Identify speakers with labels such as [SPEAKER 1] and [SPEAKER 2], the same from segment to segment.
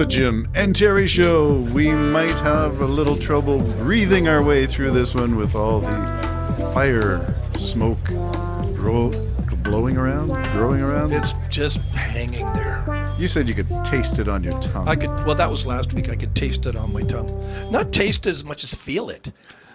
[SPEAKER 1] the Jim and Terry Show. We might have a little trouble breathing our way through this one with all the fire smoke blowing around, growing around.
[SPEAKER 2] It's just hanging there.
[SPEAKER 1] You said you could taste it on your tongue.
[SPEAKER 2] I could. Well, that was last week. I could taste it on my tongue. Not taste it as much as feel it.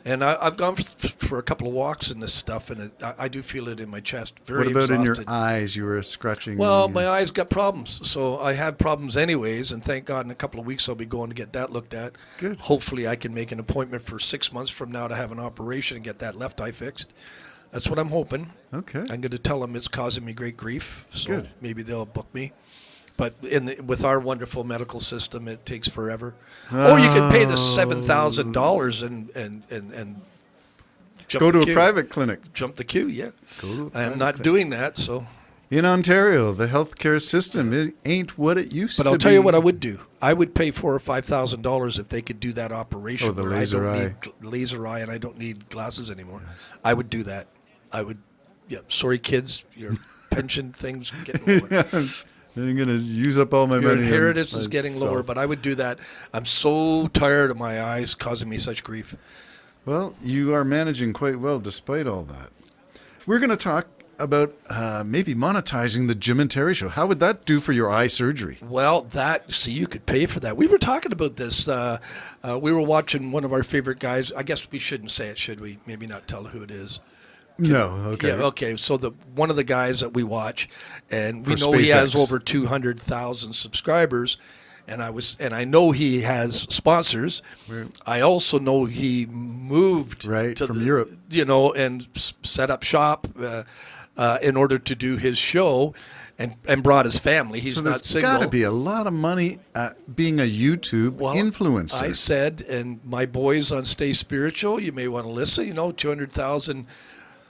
[SPEAKER 2] And I've gone for a couple of walks in this stuff, and I do feel it in my chest. Very
[SPEAKER 1] What about
[SPEAKER 2] exhausted.
[SPEAKER 1] in your eyes? You were scratching.
[SPEAKER 2] Well, my eyes got problems, so I have problems anyways, and thank God in a couple of weeks I'll be going to get that looked at.
[SPEAKER 1] Good.
[SPEAKER 2] Hopefully I can make an appointment for 6 months from now to have an operation and get that left eye fixed. That's what I'm hoping.
[SPEAKER 1] Okay.
[SPEAKER 2] I'm going to tell them it's causing me great grief, so
[SPEAKER 1] Good.
[SPEAKER 2] maybe they'll book me. But with our wonderful medical system, it takes forever.
[SPEAKER 1] Oh.
[SPEAKER 2] Or you can pay the $7,000 and jump
[SPEAKER 1] Go
[SPEAKER 2] the
[SPEAKER 1] to
[SPEAKER 2] queue.
[SPEAKER 1] a private clinic.
[SPEAKER 2] Jump the queue, yeah.
[SPEAKER 1] Go to a
[SPEAKER 2] I
[SPEAKER 1] private
[SPEAKER 2] am not
[SPEAKER 1] clinic.
[SPEAKER 2] doing that, so.
[SPEAKER 1] In Ontario, the healthcare system ain't what it used to be.
[SPEAKER 2] But I'll tell you what I would do. I would pay $4,000 or $5,000 if they could do that operation.
[SPEAKER 1] Oh, the
[SPEAKER 2] where
[SPEAKER 1] laser
[SPEAKER 2] I
[SPEAKER 1] eye.
[SPEAKER 2] don't need laser eye, and I don't need glasses anymore. I would do that. I would. Yeah. Sorry, kids. Your pension thing's getting lower.
[SPEAKER 1] I'm going to use up all my
[SPEAKER 2] Your
[SPEAKER 1] money.
[SPEAKER 2] inheritance
[SPEAKER 1] on
[SPEAKER 2] is getting
[SPEAKER 1] myself.
[SPEAKER 2] lower, but I would do that. I'm so tired of my eyes causing me such grief.
[SPEAKER 1] Well, you are managing quite well despite all that. We're going to talk about maybe monetizing the Jim and Terry Show. How would that do for your eye surgery?
[SPEAKER 2] Well, you could pay for that. We were talking about this. We were watching one of our favorite guys. I guess we shouldn't say it, should we? Maybe not tell who it is.
[SPEAKER 1] No, okay.
[SPEAKER 2] Yeah, okay. So one of the guys that we watch, and we
[SPEAKER 1] For
[SPEAKER 2] know he has
[SPEAKER 1] SpaceX.
[SPEAKER 2] over 200,000 subscribers, and I know he has sponsors. I also know he moved
[SPEAKER 1] Right,
[SPEAKER 2] to
[SPEAKER 1] from Europe.
[SPEAKER 2] and set up shop in order to do his show, and brought his family. He's
[SPEAKER 1] So
[SPEAKER 2] not
[SPEAKER 1] there's
[SPEAKER 2] single.
[SPEAKER 1] got to be a lot of money at being a YouTube influencer.
[SPEAKER 2] I said, and my boys on Stay Spiritual, you may want to listen. 200,000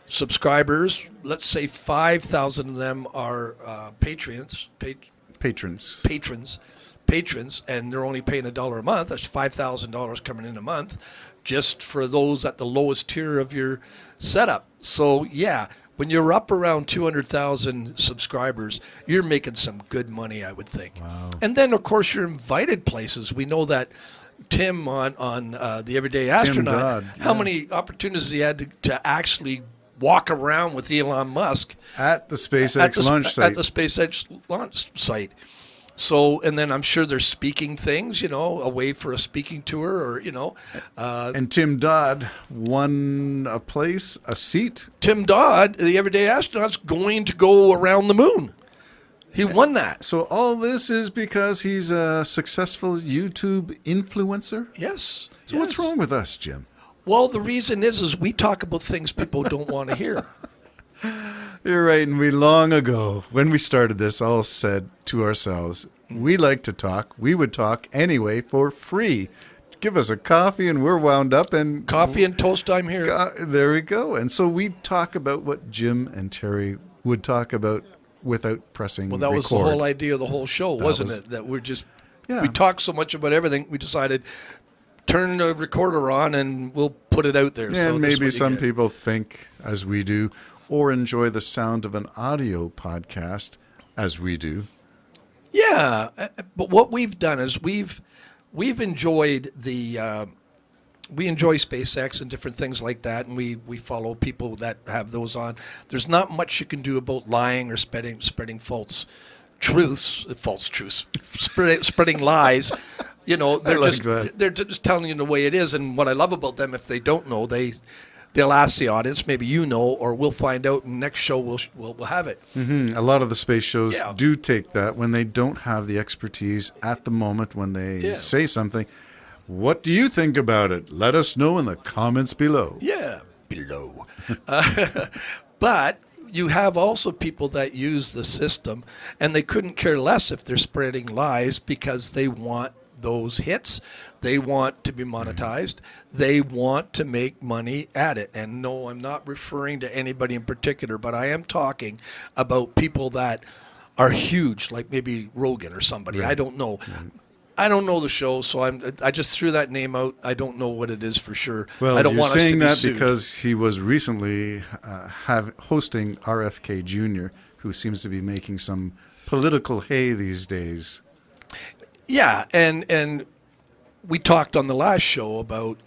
[SPEAKER 2] subscribers. Let's say 5,000 of them are patrons, and they're only paying $1 a month. That's $5,000 coming in a month, just for those at the lowest tier of your setup. So yeah. When you're up around 200,000 subscribers, you're making some good money, I would think.
[SPEAKER 1] Wow.
[SPEAKER 2] And then, of course, you're invited places. We know that Tim on the Everyday Astronaut,
[SPEAKER 1] Dodd,
[SPEAKER 2] how
[SPEAKER 1] yeah.
[SPEAKER 2] many opportunities he had to actually walk around with Elon Musk
[SPEAKER 1] At the SpaceX launch site.
[SPEAKER 2] At the SpaceX launch site. So, and then I'm sure they're speaking things, away for a speaking tour or,
[SPEAKER 1] And Tim Dodd won a seat.
[SPEAKER 2] Tim Dodd, the Everyday Astronaut's going to go around the moon. He won that.
[SPEAKER 1] So all this is because he's a successful YouTube influencer?
[SPEAKER 2] Yes.
[SPEAKER 1] So what's wrong with us, Jim?
[SPEAKER 2] Well, the reason is we talk about things people don't want to hear.
[SPEAKER 1] You're right, and we long ago, when we started this, all said to ourselves, we like to talk. We would talk anyway for free. Give us a coffee and we're wound up. And
[SPEAKER 2] Coffee and toast, I'm here.
[SPEAKER 1] There we go. And so we talk about what Jim and Terry would talk about without pressing
[SPEAKER 2] Well, that
[SPEAKER 1] record.
[SPEAKER 2] was the whole idea of the whole show, wasn't it? That we're just, we talk so much about everything, we decided, turn the recorder on and we'll put it out there.
[SPEAKER 1] And
[SPEAKER 2] so
[SPEAKER 1] maybe some people think, as we do, or enjoy the sound of an audio podcast, as we do.
[SPEAKER 2] Yeah, but what we've done is we've enjoyed we enjoy SpaceX and different things like that, and we follow people that have those on. There's not much you can do about lying or spreading false truths, spreading lies. They're just telling you the way it is. And what I love about them, if they don't know, they'll ask the audience, maybe or we'll find out. And next show we'll have it.
[SPEAKER 1] Mm-hmm. A lot of the space shows do take that when they don't have the expertise at the moment when they say something. What do you think about it? Let us know in the comments below.
[SPEAKER 2] Yeah, below. But you have also people that use the system, and they couldn't care less if they're spreading lies because they want those hits. They want to be monetized. They want to make money at it. And no, I'm not referring to anybody in particular, but I am talking about people that are huge, like maybe Rogan or somebody. Right. I don't know. Right. I don't know the show, so I just threw that name out. I don't know what it is for sure.
[SPEAKER 1] Well,
[SPEAKER 2] I don't
[SPEAKER 1] you're
[SPEAKER 2] want us to
[SPEAKER 1] saying
[SPEAKER 2] be
[SPEAKER 1] that
[SPEAKER 2] sued.
[SPEAKER 1] because he was recently hosting RFK Jr., who seems to be making some political hay these days.
[SPEAKER 2] Yeah, and we talked on the last show about,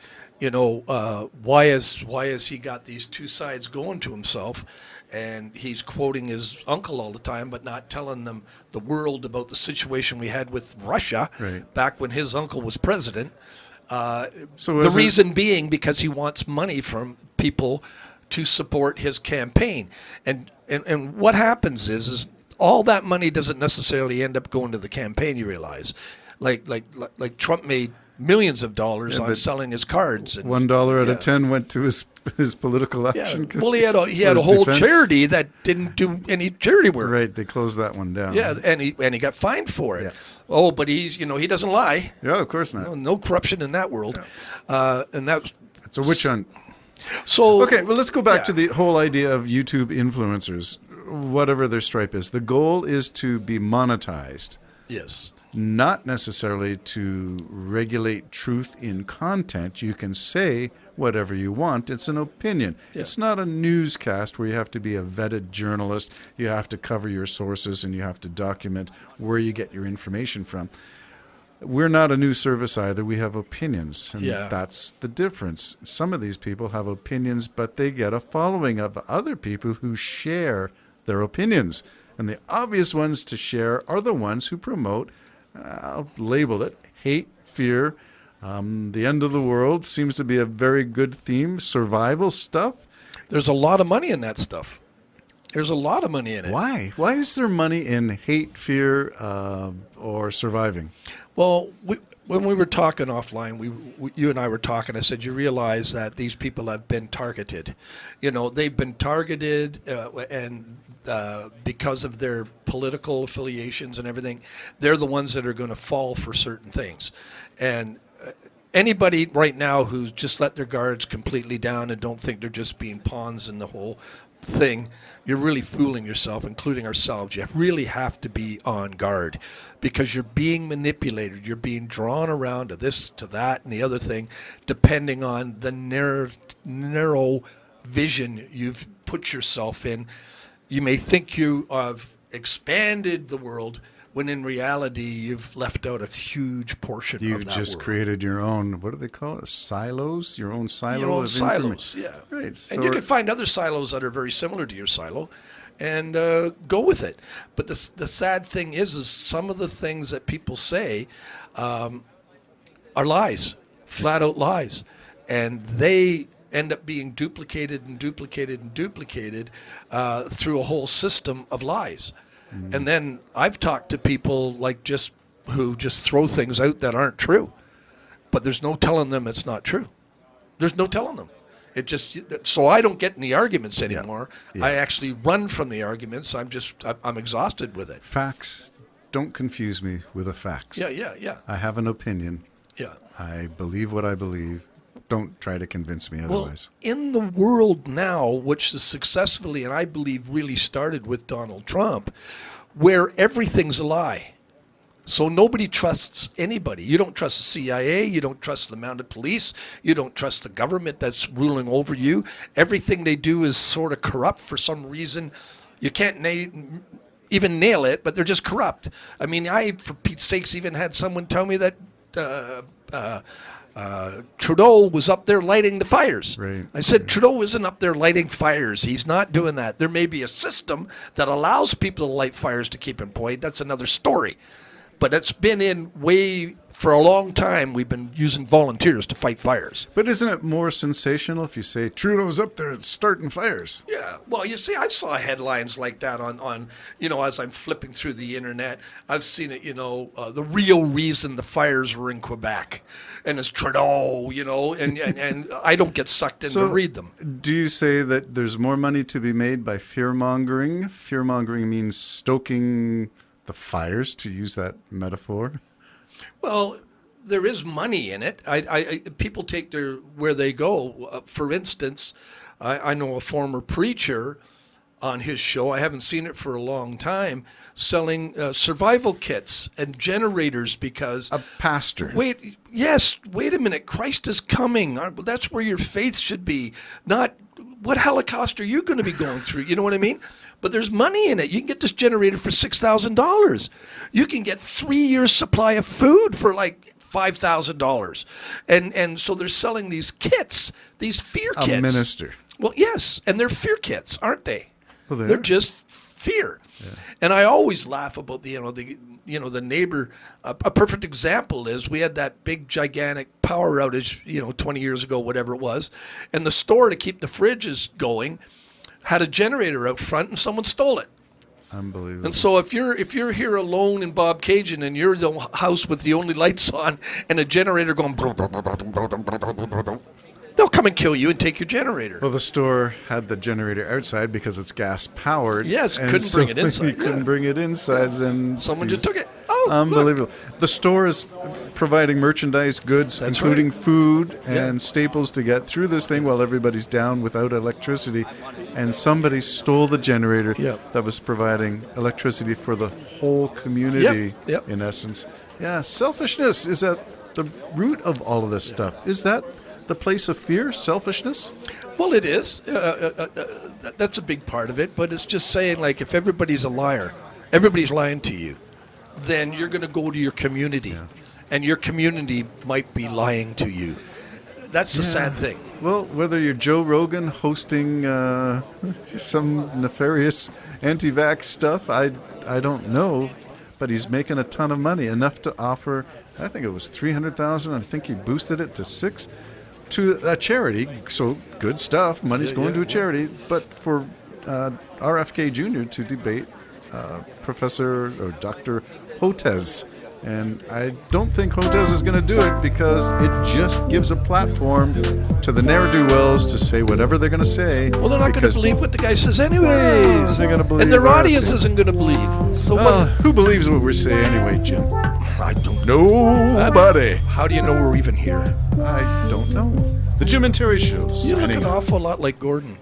[SPEAKER 2] why has he got these two sides going to himself, and he's quoting his uncle all the time, but not telling them the world about the situation we had with Russia
[SPEAKER 1] Right.
[SPEAKER 2] back when his uncle was president.
[SPEAKER 1] So
[SPEAKER 2] The
[SPEAKER 1] is it-
[SPEAKER 2] reason being because he wants money from people to support his campaign, and what happens is all that money doesn't necessarily end up going to the campaign. You realize, like Trump made millions of dollars on
[SPEAKER 1] but
[SPEAKER 2] selling his cards. And,
[SPEAKER 1] $1 out
[SPEAKER 2] yeah.
[SPEAKER 1] of 10 went to his political
[SPEAKER 2] Yeah.
[SPEAKER 1] action.
[SPEAKER 2] Well, he had
[SPEAKER 1] for
[SPEAKER 2] a
[SPEAKER 1] his
[SPEAKER 2] whole
[SPEAKER 1] defense.
[SPEAKER 2] charity that didn't do any charity work.
[SPEAKER 1] Right, they closed that one down.
[SPEAKER 2] Yeah, and he got fined for it.
[SPEAKER 1] Yeah.
[SPEAKER 2] Oh, but he doesn't lie.
[SPEAKER 1] Yeah, of course not.
[SPEAKER 2] No corruption in that world. And that's
[SPEAKER 1] It's a witch hunt.
[SPEAKER 2] so.
[SPEAKER 1] Okay, well, let's go back
[SPEAKER 2] Yeah.
[SPEAKER 1] to the whole idea of YouTube influencers, whatever their stripe is. The goal is to be monetized,
[SPEAKER 2] Yes.
[SPEAKER 1] not necessarily to regulate truth in content. You can say whatever you want. It's an opinion.
[SPEAKER 2] Yeah.
[SPEAKER 1] It's not a newscast where you have to be a vetted journalist. You have to cover your sources and you have to document where you get your information from. We're not a news service either. We have opinions, and
[SPEAKER 2] Yeah.
[SPEAKER 1] that's the difference. Some of these people have opinions, but they get a following of other people who share their opinions. And the obvious ones to share are the ones who promote, I'll label it, hate, fear. The end of the world seems to be a very good theme. Survival stuff.
[SPEAKER 2] There's a lot of money in that stuff. There's a lot of money in it.
[SPEAKER 1] Why? Why is there money in hate, fear, or surviving?
[SPEAKER 2] Well, when we were talking offline, you and I were talking. I said, you realize that these people have been targeted. They've been targeted, and because of their political affiliations and everything, they're the ones that are going to fall for certain things. And anybody right now who's just let their guards completely down and don't think they're just being pawns in the whole thing, you're really fooling yourself, including ourselves. You really have to be on guard because you're being manipulated. You're being drawn around to this, to that, and the other thing, depending on the narrow vision you've put yourself in. You may think you have expanded the world when in reality you've left out a huge portion
[SPEAKER 1] You've
[SPEAKER 2] of that
[SPEAKER 1] just
[SPEAKER 2] world.
[SPEAKER 1] created your own, what do they call it? Silos? Your own silo
[SPEAKER 2] Your own
[SPEAKER 1] of
[SPEAKER 2] silos,
[SPEAKER 1] information.
[SPEAKER 2] yeah.
[SPEAKER 1] Right. So
[SPEAKER 2] And you can find other silos that are very similar to your silo and go with it. But the sad thing is some of the things that people say are lies, flat out lies. And they end up being duplicated and duplicated and duplicated through a whole system of lies. And then I've talked to people who just throw things out that aren't true, but there's no telling them it's not true. There's no telling them. So I don't get in the arguments anymore.
[SPEAKER 1] Yeah.
[SPEAKER 2] I actually run from the arguments. I'm exhausted with it.
[SPEAKER 1] facts, don't confuse me with a facts.
[SPEAKER 2] Yeah.
[SPEAKER 1] I have an opinion.
[SPEAKER 2] Yeah.
[SPEAKER 1] I believe what I believe. Don't try to convince me
[SPEAKER 2] Well,
[SPEAKER 1] otherwise.
[SPEAKER 2] in the world now, which is successfully, and I believe really started with Donald Trump, where everything's a lie. So nobody trusts anybody. You don't trust the CIA. You don't trust the mounted police. You don't trust the government that's ruling over you. Everything they do is sort of corrupt for some reason. You can't even nail it, but they're just corrupt. I mean, I, for Pete's sakes, even had someone tell me that Trudeau was up there lighting the fires.
[SPEAKER 1] Right.
[SPEAKER 2] I said, Trudeau isn't up there lighting fires. He's not doing that. There may be a system that allows people to light fires to keep employed. That's another story. But it's been in way for a long time. We've been using volunteers to fight fires.
[SPEAKER 1] But isn't it more sensational if you say Trudeau's up there starting fires?
[SPEAKER 2] Yeah, well, you see, I saw headlines like that on as I'm flipping through the internet. I've seen it, the real reason the fires were in Quebec, and it's Trudeau, and I don't get sucked in to read them.
[SPEAKER 1] Do you say that there's more money to be made by fear-mongering? Fear-mongering means stoking the fires, to use that metaphor.
[SPEAKER 2] Well, there is money in it. People take where they go. For instance, I know a former preacher on his show. I haven't seen it for a long time, selling survival kits and generators because
[SPEAKER 1] A pastor.
[SPEAKER 2] wait a minute. Christ is coming. That's where your faith should be. Not what Holocaust are you going to be going through? You know what I mean? but there's money in it. You can get this generator for $6,000. You can get 3 years supply of food for like $5,000. And so they're selling these kits, these fear kits.
[SPEAKER 1] A minister.
[SPEAKER 2] Well, yes, and they're fear kits, aren't they?
[SPEAKER 1] Well,
[SPEAKER 2] they're just fear. Yeah. And I always laugh about the neighbor. A perfect example is we had that big gigantic power outage 20 years ago, whatever it was, and the store, to keep the fridges going, had a generator out front, and someone stole it.
[SPEAKER 1] Unbelievable.
[SPEAKER 2] And so if you're here alone in Bob Cajun and you're the house with the only lights on and a generator going, they'll come and kill you and take your generator.
[SPEAKER 1] Well, the store had the generator outside because it's gas powered.
[SPEAKER 2] Yes, couldn't bring it inside.
[SPEAKER 1] You couldn't bring it inside, and
[SPEAKER 2] someone just took it. Oh,
[SPEAKER 1] unbelievable!
[SPEAKER 2] Look.
[SPEAKER 1] The store is providing merchandise, goods,
[SPEAKER 2] That's
[SPEAKER 1] including
[SPEAKER 2] right.
[SPEAKER 1] food and staples to get through this thing while everybody's down without electricity. And somebody stole the generator that was providing electricity for the whole community.
[SPEAKER 2] Yep.
[SPEAKER 1] In essence, selfishness is at the root of all of this stuff. Is that the place of fear, selfishness?
[SPEAKER 2] Well, it is. That's a big part of it. But it's just saying, like, if everybody's a liar, everybody's lying to you, then you're going to go to your community, and your community might be lying to you. That's the sad thing.
[SPEAKER 1] Well, whether you're Joe Rogan hosting some nefarious anti-vax stuff, I don't know. But he's making a ton of money, enough to offer, I think it was $300,000. I think he boosted it to $6,000. To a charity, so good stuff. Money's going to a charity, but for RFK Jr. to debate Professor or Dr. Hotez. And I don't think Hotez is going to do it because it just gives a platform to the ne'er-do-wells to say whatever they're going to say.
[SPEAKER 2] Well, they're not going to believe what the guy says anyways.
[SPEAKER 1] They're going to believe,
[SPEAKER 2] and their audience isn't going to believe. So
[SPEAKER 1] who believes what we say anyway, Jim?
[SPEAKER 2] I don't know.
[SPEAKER 1] Nobody.
[SPEAKER 2] How do you know we're even here?
[SPEAKER 1] I don't know. The Jim and Terry Show.
[SPEAKER 2] You look an awful lot like Gordon.